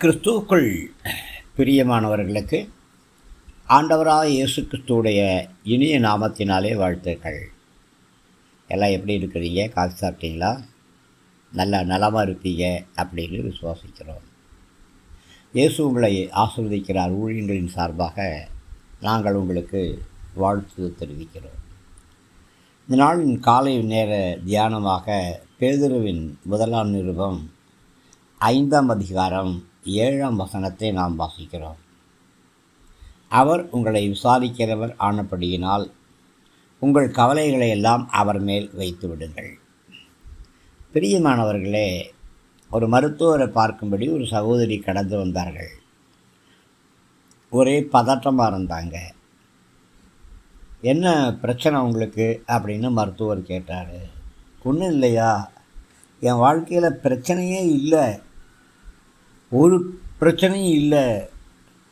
கிறிஸ்துவுக்குள் பிரியமானவர்களுக்கு ஆண்டவராக இயேசு கிறிஸ்துவுடைய இனிய நாமத்தினாலே வாழ்த்துக்கள். எல்லாம் எப்படி இருக்கிறீங்க? காசு சாப்பிட்டீங்களா? நல்லா நலமாக இருப்பீங்க அப்படின்னு விசுவாசிக்கிறோம். இயேசு உங்களை ஆசீர்வதிக்கிறார். ஊழியங்களின் சார்பாக நாங்கள் உங்களுக்கு வாழ்த்து தெரிவிக்கிறோம். இந்த நாளின் காலை நேர தியானமாக பேதுருவின் முதலாம் நிருபம் 5ஆம் அதிகாரம் 7ஆம் வசனத்தை நாம் வாசிக்கிறோம். அவர் உங்களை விசாரிக்கிறவர் ஆனபடியினால் உங்கள் கவலைகளை எல்லாம் அவர் மேல் வைத்து விடுங்கள். பிரியமானவர்களே, ஒரு மருத்துவரை பார்க்கும்படி ஒரு சகோதரி கடந்து வந்தார்கள். ஒரே பதற்றமாக இருந்தாங்க. என்ன பிரச்சனை உங்களுக்கு அப்படின்னு மருத்துவர் கேட்டார். ஒன்றும் இல்லையா, என் வாழ்க்கையில் பிரச்சனையே இல்லை, ஒரு பிரச்சனையும் இல்லை,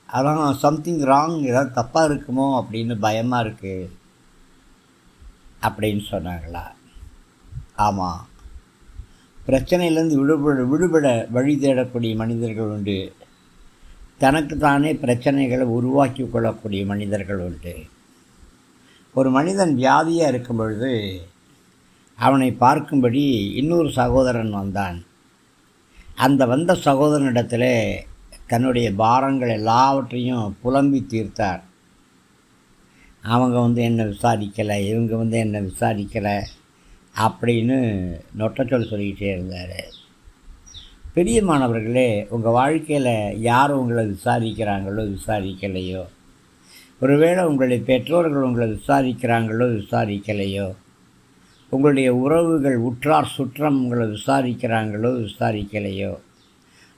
அதான் சம்திங் ராங், ஏதாவது தப்பாக இருக்குமோ அப்படின்னு பயமாக இருக்குது அப்படின்னு சொன்னாங்களா? ஆமாம், பிரச்சனையிலேருந்து விடுபட வழி தேடக்கூடிய மனிதர்கள் உண்டு. தனக்கு தானே பிரச்சனைகளை உருவாக்கி கொள்ளக்கூடிய மனிதர்கள் உண்டு. ஒரு மனிதன் வியாதியாக இருக்கும் பொழுது அவனை பார்க்கும்படி இன்னொரு சகோதரன் வந்தான். அந்த வந்த சகோதரனிடத்தில் தன்னுடைய பாரங்கள் எல்லாவற்றையும் புலம்பி தீர்த்தார். அவங்க என்னை விசாரிக்கலை, இவங்க என்னை விசாரிக்கலை அப்படின்னு நொட்டச்சொல் சொல்லிக்கிட்டே இருந்தார். பிரியமானவர்களே, உங்கள் வாழ்க்கையில் யார் உங்களை விசாரிக்கிறாங்களோ விசாரிக்கலையோ, ஒருவேளை உங்களுடைய பெற்றோர்கள் உங்களை விசாரிக்கிறாங்களோ விசாரிக்கலையோ, உங்களுடைய உறவுகள் உற்றார் சுற்றம் உங்களை விசாரிக்கிறாங்களோ விசாரிக்கலையோ,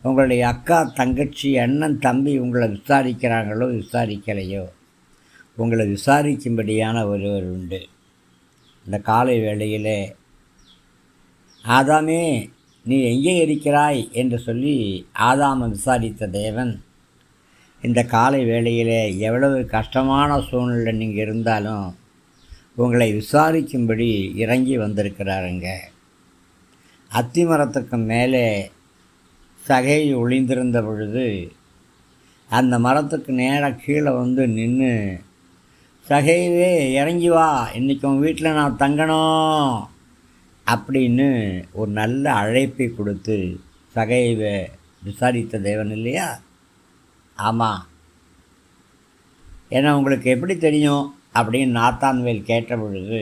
உங்களுடைய அக்கா தங்கச்சி அண்ணன் தம்பி உங்களை விசாரிக்கிறாங்களோ விசாரிக்கலையோ, உங்களை விசாரிக்கும்படியான ஒருவர் உண்டு. இந்த காலை வேளையிலே, ஆதாமே நீ எங்கே இருக்கிறாய் என்று சொல்லி ஆதாமை விசாரித்த தேவன் இந்த காலை வேளையிலே எவ்வளவு கஷ்டமான சூழ்நிலை நீங்கள் இருந்தாலும் உங்களை விசாரிக்கும்படி இறங்கி வந்திருக்கிறாருங்க. அத்திமரத்துக்கு மேலே சகை ஒளிந்திருந்த பொழுது அந்த மரத்துக்கு நேராக கீழே நின்று, சகைவே இறங்கி வா, இன்றைக்கி உன் வீட்டில் நான் தங்கணும் அப்படின்னு ஒரு நல்ல அழைப்பை கொடுத்து சகைவை விசாரித்த தேவன் இல்லையா? ஆமாம். ஏன்னா உங்களுக்கு எப்படி தெரியும் அப்படின்னு நாத்தான்வேல் கேட்ட பொழுது,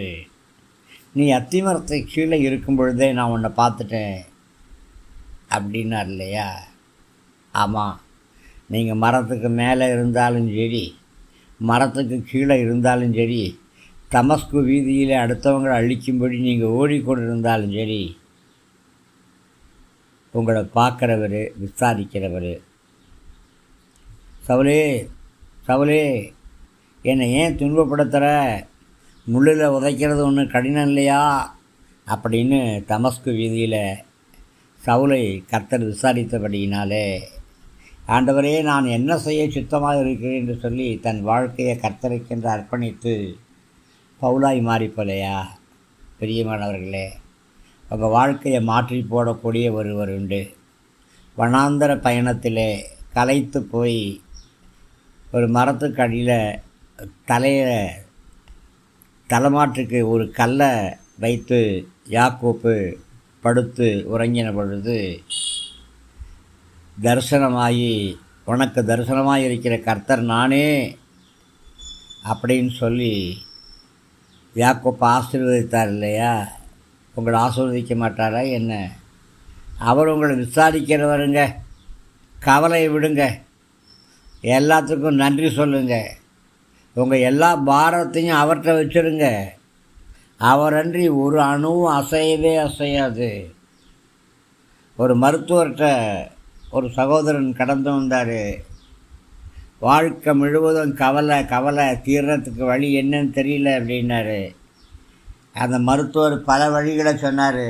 நீ அத்திமரத்தை கீழே இருக்கும் பொழுதே நான் உன்னை பார்த்துட்டேன் அப்படின்னார் இல்லையா? ஆமாம், நீங்கள் மரத்துக்கு மேலே இருந்தாலும் சரி, மரத்துக்கு கீழே இருந்தாலும் சரி, தமஸ்கு வீதியில் அடுத்தவங்களை அழிக்கும்படி நீங்கள் ஓடிக்கொண்டு இருந்தாலும் சரி, உங்களை பார்க்குறவர், விசாரிக்கிறவர். சவுலே சவுலே, என்னை ஏன் துன்பப்படுத்துகிற, முள்ளில் உதைக்கிறது ஒன்றும் கடினம் இல்லையா அப்படின்னு தமஸ்கு வீதியில் சவுலை கர்த்தர் விசாரித்தபடியினாலே, ஆண்டவரே நான் என்ன செய்ய சுத்தமாக இருக்கிறேன் என்று சொல்லி தன் வாழ்க்கையை கர்த்தருக்கென்று அர்ப்பணித்து பவுலாய் மாறிப்போலையா? பிரியமானவர்களே, உங்கள் வாழ்க்கையை மாற்றி போடக்கூடிய ஒருவர் உண்டு. வனாந்தர பயணத்திலே களைத்து போய் ஒரு மரத்துக்கு அடியில் தலைமாட்டுக்கு ஒரு கல்லை வைத்து யாக்கோப்பு படுத்து உறங்கின பொழுது தரிசனமாகி, உனக்கு தரிசனமாக இருக்கிற கர்த்தர் நானே அப்படின்னு சொல்லி யாக்கோப்பு ஆசீர்வதித்தார் இல்லையா? உங்களை ஆசீர்வதிக்க மாட்டாரா என்ன? அவர் உங்களை விசாரிக்கிறவருங்க. கவலையை விடுங்க, எல்லாத்துக்கும் நன்றி சொல்லுங்கள். உங்கள் எல்லா பாரத்தையும் அவர்கிட்ட வச்சுருங்க. அவரன்றி ஒரு அணுவும் அசையவே அசையாது. ஒரு மருத்துவர்கிட்ட ஒரு சகோதரன் கடந்து வந்தார். வாழ்க்கை முழுவதும் கவலை தீர்றதுக்கு வழி என்னன்னு தெரியல அப்படின்னாரு. அந்த மருத்துவர் பல வழிகளை சொன்னார்.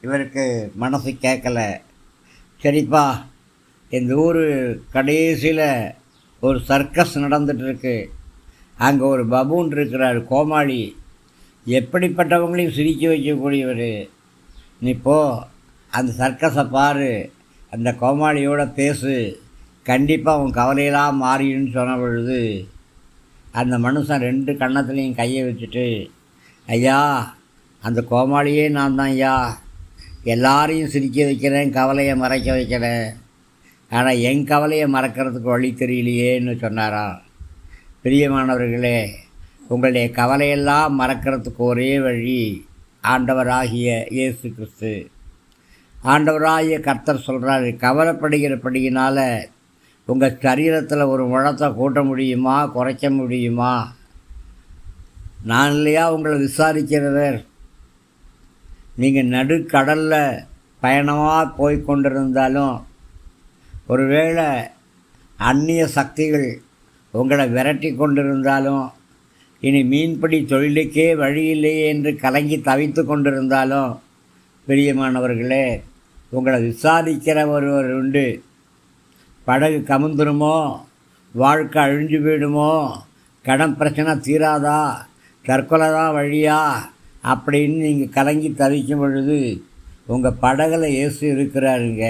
இவருக்கு மனசு கேட்கலை. சரிப்பா, இந்த ஊர் கடைசியில் ஒரு சர்க்கஸ் நடந்துகிட்ருக்கு, அங்கே ஒரு பபூன் இருக்கிறார், கோமாளி, எப்படிப்பட்டவங்களையும் சிரிக்க வைக்கக்கூடியவர். நீ போ, அந்த சர்க்கஸை பாரு, அந்த கோமாளியோட பேசு, கண்டிப்பாக உன் கவலையெல்லாம் மாறிடுன்னு சொன்ன பொழுது அந்த மனுஷன் 2 கன்னத்துலேயும் கையை வச்சுட்டு, ஐயா அந்த கோமாளியே நான் தான் ஐயா, எல்லாரையும் சிரிக்க வைக்கிறேன், கவலையை மறைக்க வைக்கிறேன், ஆனால் என் கவலையை மறக்கிறதுக்கு வழி தெரியலையேன்னு சொன்னாராம். பிரியமானவர்களே, உங்களுடைய கவலையெல்லாம் மறக்கிறதுக்கு ஒரே வழி ஆண்டவராகிய இயேசு கிறிஸ்து. ஆண்டவராகிய கர்த்தர் சொல்கிறாரு, கவலைப்படுகிறபடியினால் உங்கள் சரீரத்தில் ஒரு முழத்தை கூட்ட முடியுமா, குறைக்க முடியுமா? நான் இல்லையா உங்களை விசாரிக்கிறவர்? நீங்கள் நடுக்கடலில் பயணமாக போய் கொண்டிருந்தாலும், ஒருவேளை அந்நிய சக்திகள் உங்களை விரட்டி கொண்டிருந்தாலும், இனி மீன்பிடி தொழிலுக்கே வழியில்லையே என்று கலங்கி தவித்து கொண்டிருந்தாலும், பிரியமானவர்களே, உங்களை விசாரிக்கிற ஒருவர் உண்டு. படகு கமுந்துருமோ, வாழ்க்கை அழிஞ்சு போயிடுமோ, கடன் பிரச்சனை தீராதா, தற்கொலை தான் வழியா அப்படின்னு நீங்கள் கலங்கி தவிக்கும் பொழுது உங்கள் படகுல இயேசு இருக்கிறாருங்க.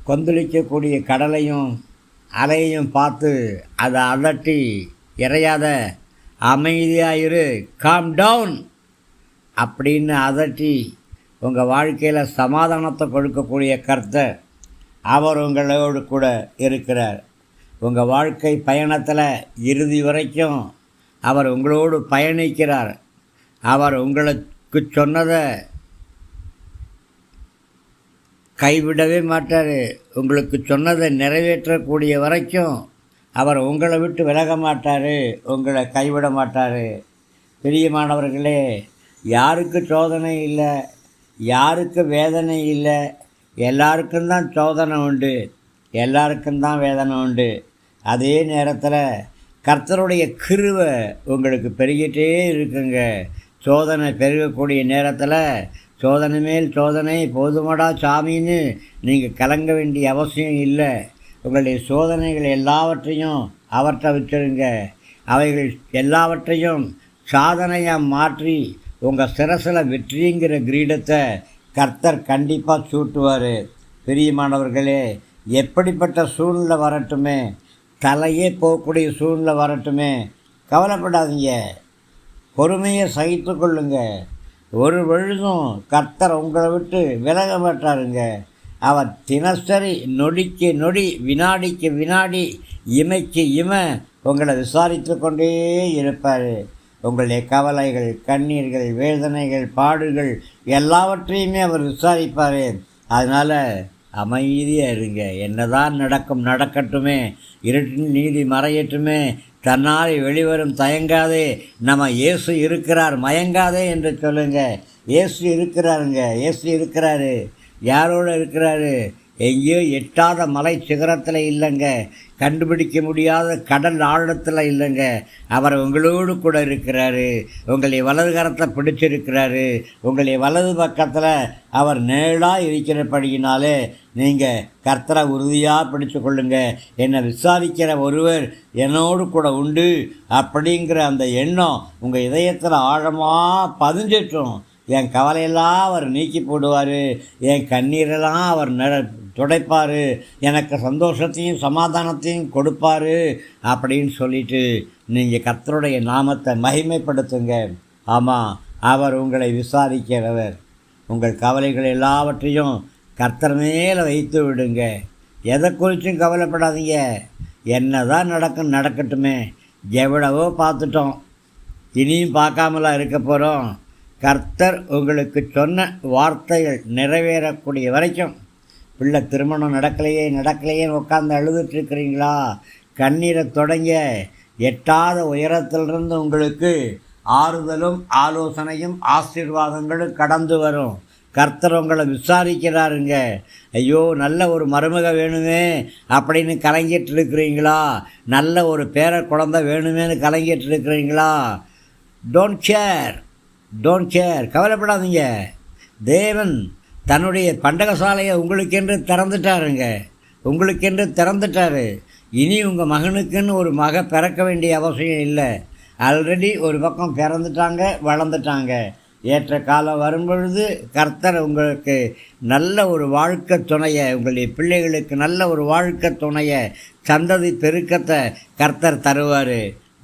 கொந்தளிக்கக்கூடிய கடலையும் அலையையும் பார்த்து அதை அலட்டி இறையாத, அமைதியாயிரு, காம் டவுன் அப்படின்னு அதட்டி உங்கள் வாழ்க்கையில் சமாதானத்தை கொடுக்கக்கூடிய கர்த்தர் அவர் உங்களோடு கூட இருக்கிறார். உங்கள் வாழ்க்கை பயணத்தில் இறுதி வரைக்கும் அவர் உங்களோடு பயணிக்கிறார். அவர் உங்களுக்கு சொன்னதை கைவிடவே மாட்டார். உங்களுக்கு சொன்னதை நிறைவேற்றக்கூடிய வரைக்கும் அவர் உங்களை விட்டு விலக மாட்டார், உங்களை கைவிட மாட்டார். பிரியமானவர்களே, யாருக்கு சோதனை இல்லை, யாருக்கு வேதனை இல்லை, எல்லாருக்கும் தான் சோதனை உண்டு, எல்லாருக்கும் தான் வேதனை உண்டு. அதே நேரத்தில் கர்த்தருடைய கிருபை உங்களுக்கு பெருகிட்டே இருக்குங்க. சோதனை பெருகக்கூடிய நேரத்தில் சோதனை மேல் சோதனை போதுமடா சாமின்னு நீங்கள் கலங்க வேண்டிய அவசியம் இல்லை. உங்களுடைய சோதனைகள் எல்லாவற்றையும் அவற்றை வச்சுருங்க. அவைகள் எல்லாவற்றையும் சாதனையாக மாற்றி உங்கள் சிரசில் வெற்றிங்கிற கிரீடத்தை கர்த்தர் கண்டிப்பாக சூட்டுவார். பிரியமானவர்களே, எப்படிப்பட்ட சூழ்நிலை வரட்டுமே, தலையே போகக்கூடிய சூழ்நிலை வரட்டுமே, கவலைப்படாதீங்க, பொறுமையை சகித்து கொள்ளுங்க. ஒரு பொழுதும் கர்த்தர் உங்களை விட்டு விலக மாட்டாருங்க. அவர் தினசரி நொடிக்கு நொடி, வினாடிக்கு வினாடி, இமைக்கு இமை உங்களை விசாரித்து கொண்டே இருப்பார். உங்களுடைய கவலைகள், கண்ணீர்கள், வேதனைகள், பாடுகள் எல்லாவற்றையுமே அவர் விசாரிப்பார். அதனால் அமைதியாக இருங்க. என்னதான் நடக்கும் நடக்கட்டுமே, இருட்டின் நீதி மறையட்டுமே, தன்னால் வெளிவரும் தயங்காதே, நம்ம இயேசு இருக்கிறார் மயங்காதே என்று சொல்லுங்கள். இயேசு இருக்கிறாருங்க, இயேசு இருக்கிறாரு. யாரோடு இருக்கிறாரு? எங்கேயோ எட்டாத மலை சிகரத்தில் இல்லைங்க, கண்டுபிடிக்க முடியாத கடல் ஆழத்தில் இல்லைங்க. அவர் உங்களோடு கூட இருக்கிறாரு. உங்களுடைய வலது கரத்தை பிடிச்சிருக்கிறாரு. உங்களுடைய வலது பக்கத்தில் அவர் நேராக இருக்கிறபடியினாலே நீங்கள் கர்த்தரை உறுதியாக பிடிச்சு கொள்ளுங்க. என்னை விசாரிக்கிற ஒருவர் என்னோடு கூட உண்டு அப்படிங்கிற அந்த எண்ணம் உங்கள் இதயத்தில் ஆழமாக பதிஞ்சிட்டும். என் கவலையெல்லாம் அவர் நீக்கி போடுவார், என் கண்ணீரெல்லாம் அவர் துடைப்பார், எனக்கு சந்தோஷத்தையும் சமாதானத்தையும் கொடுப்பார் அப்படின்னு சொல்லிட்டு நீங்கள் கர்த்தருடைய நாமத்தை மகிமைப்படுத்துங்க. ஆமாம், அவர் உங்களை விசாரிக்கிறவர். உங்கள் கவலைகள் எல்லாவற்றையும் கர்த்தர் மேலே வைத்து விடுங்க. எதை குறித்தும் கவலைப்படாதீங்க. என்ன தான் நடக்கட்டுமே, எவ்வளவோ பார்த்துட்டோம், இனியும் பார்க்காமலாம் இருக்க போகிறோம். கர்த்தர் உங்களுக்கு சொன்ன வார்த்தைகள் நிறைவேறக்கூடிய வரைக்கும், பிள்ளை திருமணம் நடக்கலையே உட்காந்து அழுதுட்டுருக்கிறீங்களா? கண்ணீரை தொடங்க எட்டாத உயரத்திலிருந்து உங்களுக்கு ஆறுதலும் ஆலோசனையும் ஆசீர்வாதங்களும் கடந்து வரும். கர்த்தர் உங்களை விசாரிக்கிறாருங்க. ஐயோ, நல்ல ஒரு மருமக வேணுமே அப்படின்னு கலங்கிட்டு இருக்கிறீங்களா? நல்ல ஒரு பேர குழந்தை வேணுமேனு கலங்கிட்டு இருக்கிறீங்களா? டோன்ட் கேர், கவலைப்படாதீங்க. தேவன் தன்னுடைய பண்டகசாலையை உங்களுக்கென்று திறந்துட்டாரு. இனி உங்கள் மகனுக்குன்னு ஒரு மக பிறக்க வேண்டிய அவசியம் இல்லை. ஆல்ரெடி ஒரு பக்கம் பிறந்துட்டாங்க, வளர்ந்துட்டாங்க. ஏற்ற காலம் வரும்பொழுது கர்த்தர் உங்களுக்கு நல்ல ஒரு வாழ்க்கை துணையை, உங்களுடைய பிள்ளைகளுக்கு நல்ல ஒரு வாழ்க்கை துணையை, சந்ததி பெருக்கத்தை கர்த்தர் தருவார்.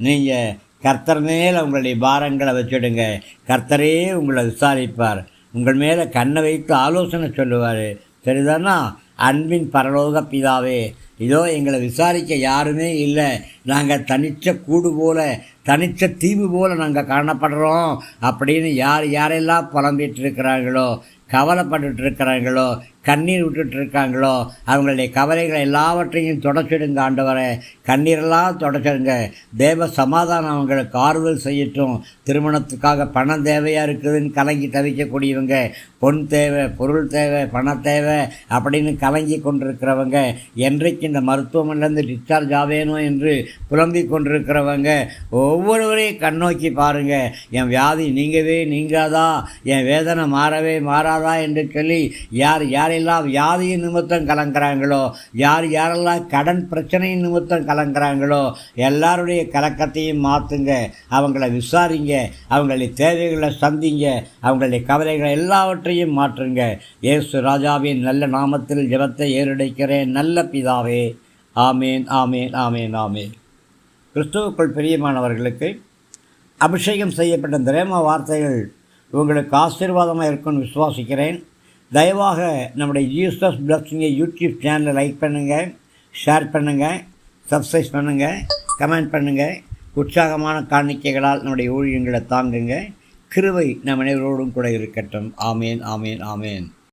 நீங்கள் கர்த்தர் மேலே உங்களுடைய பாரங்களை வச்சுடுங்க. கர்த்தரே உங்களை விசாரிப்பார். உங்கள் மேலே கண்ணை வைத்து ஆலோசனை சொல்லுவார். சரிதானா? அன்பின் பரலோக பிதாவே, இதோ எங்களை விசாரிக்க யாருமே இல்லை, நாங்கள் தனித்த கூடு போல, தனித்த தீவு போல் நாங்கள் காணப்படுறோம் அப்படின்னு யாரெல்லாம் புலம்பிகிட்டு இருக்கிறாங்களோ, கவலைப்பட்டு இருக்கிறாங்களோ, கண்ணீர் விட்டுட்ருக்காங்களோ, அவங்களுடைய கவலைகளை எல்லாவற்றையும் தொடச்சிடுங்க ஆண்டவரே. கண்ணீரெல்லாம் தொடச்சிடுங்க. தேவ சமாதானம் அவங்களுக்கு ஆறுதல் செய்யட்டும். திருமணத்துக்காக பணம் தேவையாக இருக்குதுன்னு கலங்கி தவிக்கக்கூடியவங்க, பொன் தேவை, பொருள் தேவை, பணம் தேவை அப்படின்னு கலங்கி கொண்டிருக்கிறவங்க, என்றைக்கு இந்த மருத்துவமனையிலேருந்து டிஸ்சார்ஜ் ஆவேணும் என்று புலம்பிக் கொண்டிருக்கிறவங்க, ஒவ்வொருவரையும் கண்ணோக்கி பாருங்கள். என் வியாதி நீங்கவே நீங்காதா, என் வேதனை மாறவே மாறாதா என்று சொல்லி யாரெல்லாம் வியாதியின் நிமித்தம் கலங்குறாங்களோ, யாரெல்லாம் கடன் பிரச்சனையின் நிமித்தம் கலங்குறாங்களோ, எல்லாருடைய கலக்கத்தையும் மாற்றுங்க. அவங்கள விசாரிங்க, அவங்களுடைய தேவைகளை சந்திங்க, அவங்களுடைய கவலைகளை எல்லாவற்றையும் மாற்றுங்க. இயேசு ராஜாவின் நல்ல நாமத்தில் ஜெபத்தை ஏறெடுக்கிறேன் நல்ல பிதாவே. ஆமேன், ஆமேன், ஆமேன், ஆமேன். கிறிஸ்துவுக்குள் பிரியமானவர்களுக்கு அபிஷேகம் செய்யப்பட்ட திரேம வார்த்தைகள் உங்களுக்கு ஆசீர்வாதமாக இருக்கும்னு விசுவாசிக்கிறேன். தயவாக நம்முடைய ஜீசஸ் பிளஸிங்கை யூடியூப் சேனலை லைக் பண்ணுங்கள், ஷேர் பண்ணுங்கள், சப்ஸ்கிரைப் பண்ணுங்கள், கமெண்ட் பண்ணுங்கள். உற்சாகமான காணிக்கைகளால் நம்முடைய ஊழியங்களை தாங்குங்க. கிருபை நம் அனைவரோடும் கூட இருக்கட்டும். ஆமேன், ஆமேன், ஆமேன்.